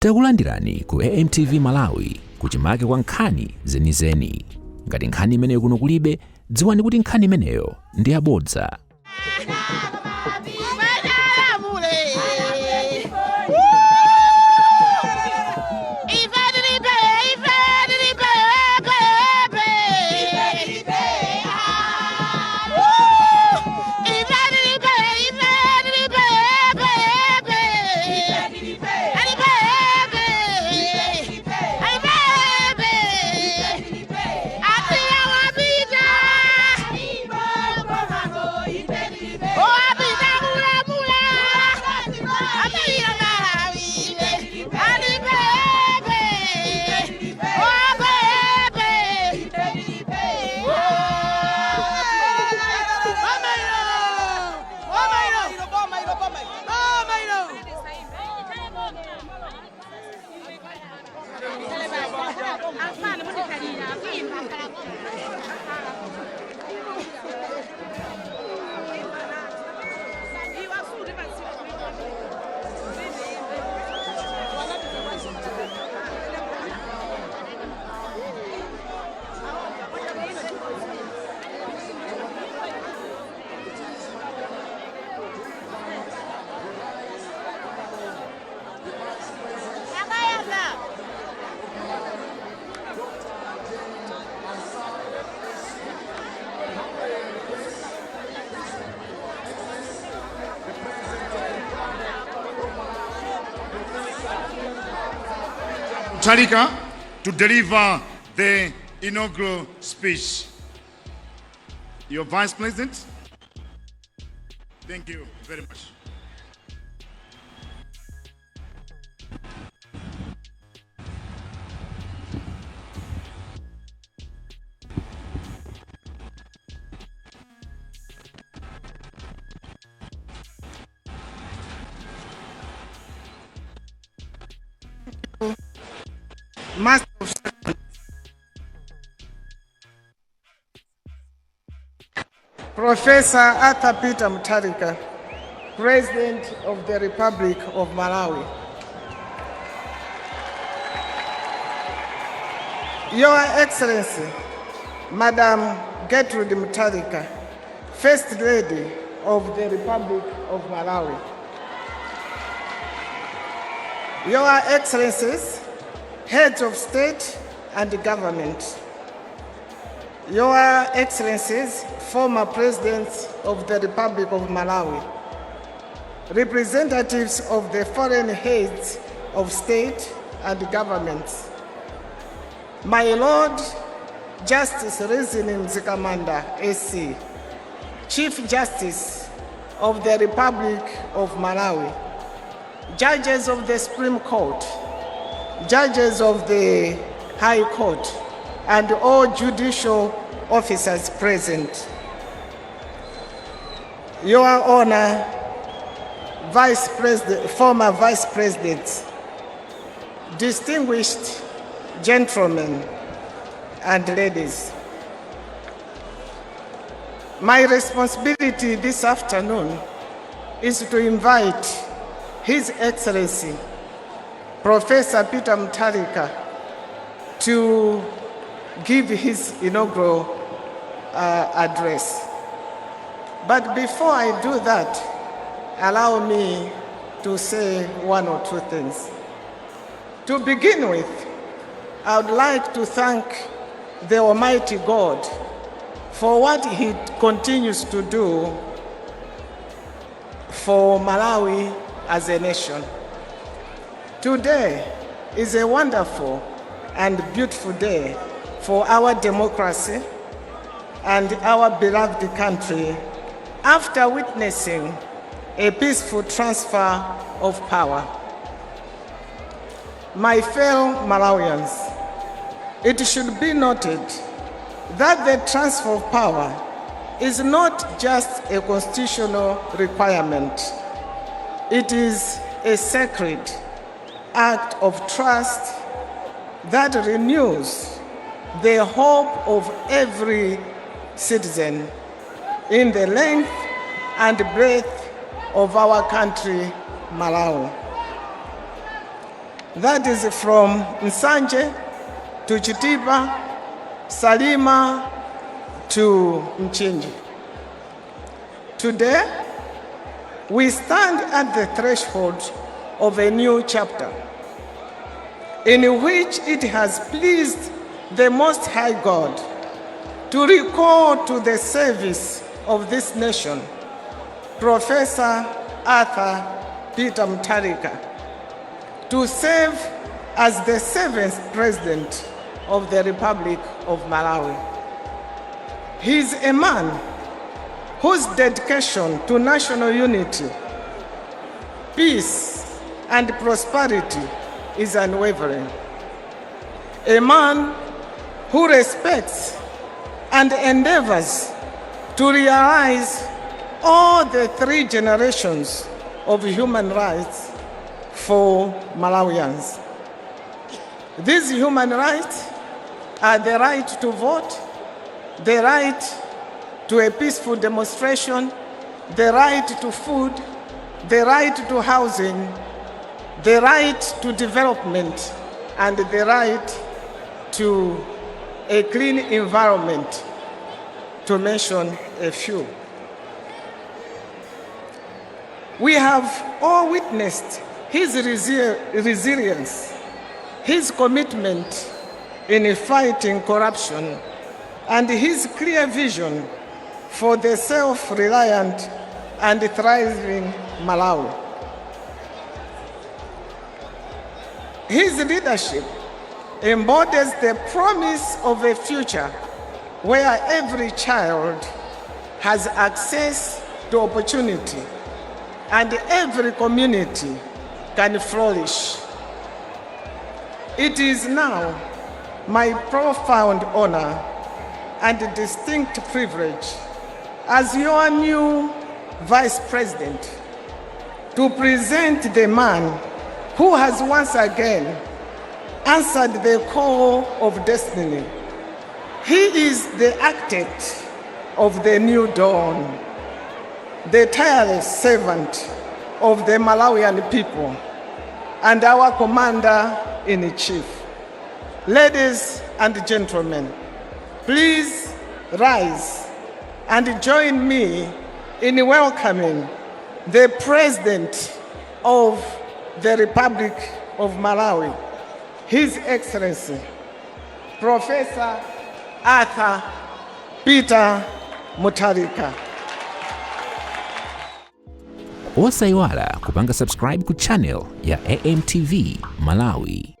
Takulandirani ku AMTV Malawi kuchimake kwa nkhani zenizeni. Ngati nkhani imeneyo kuno kulibe, dziwani kuti nkhani imeneyo ndi yabodza. Tarika to deliver the inaugural speech. Your Vice President. Thank you very much. Master of Ceremonies, Professor Arthur Peter Mutharika, President of the Republic of Malawi. Your Excellency, Madam Gertrude Mutharika, First Lady of the Republic of Malawi. Your Excellencies, Heads of State and Government, Your Excellencies, former Presidents of the Republic of Malawi, representatives of the foreign heads of state and governments, my Lord Justice Reasoning Zikamanda, SC, Chief Justice of the Republic of Malawi, Judges of the Supreme Court, Judges of the High Court, and all judicial officers present. Your Honor, Vice President, former Vice Presidents, distinguished gentlemen and ladies, my responsibility this afternoon is to invite His Excellency Professor Peter Mutharika to give his inaugural address. But before I do that, allow me to say one or two things. To begin with, I would like to thank the Almighty God for what He continues to do for Malawi as a nation. Today is a wonderful and beautiful day for our democracy and our beloved country after witnessing a peaceful transfer of power. My fellow Malawians, it should be noted that the transfer of power is not just a constitutional requirement. It is a sacred act of trust that renews the hope of every citizen in the length and breadth of our country, Malawi. That is from Nsanje to Chitipa, Salima to Mchinji. Today, we stand at the threshold of a new chapter in which it has pleased the Most High God to recall to the service of this nation Professor Arthur Peter Mutharika to serve as the 7th President of the Republic of Malawi. He is a man whose dedication to national unity, peace, and prosperity is unwavering. A man who respects and endeavors to realize all the 3 generations of human rights for Malawians. These human rights are the right to vote, the right to a peaceful demonstration, the right to food, the right to housing, the right to development, and the right to a clean environment, to mention a few. We have all witnessed his resilience, his commitment in fighting corruption, and his clear vision for the self-reliant and thriving Malawi. His leadership embodies the promise of a future where every child has access to opportunity and every community can flourish. It is now my profound honor and distinct privilege as your new Vice President to present the man who has once again answered the call of destiny. He is the architect of the new dawn, the tireless servant of the Malawian people, and our commander-in-chief. Ladies and gentlemen, please rise and join me in welcoming the President of the Republic of Malawi, His Excellency, Professor Arthur Peter Mutharika. Osaiwala kupanga subscribe ku channel ya AMTV Malawi.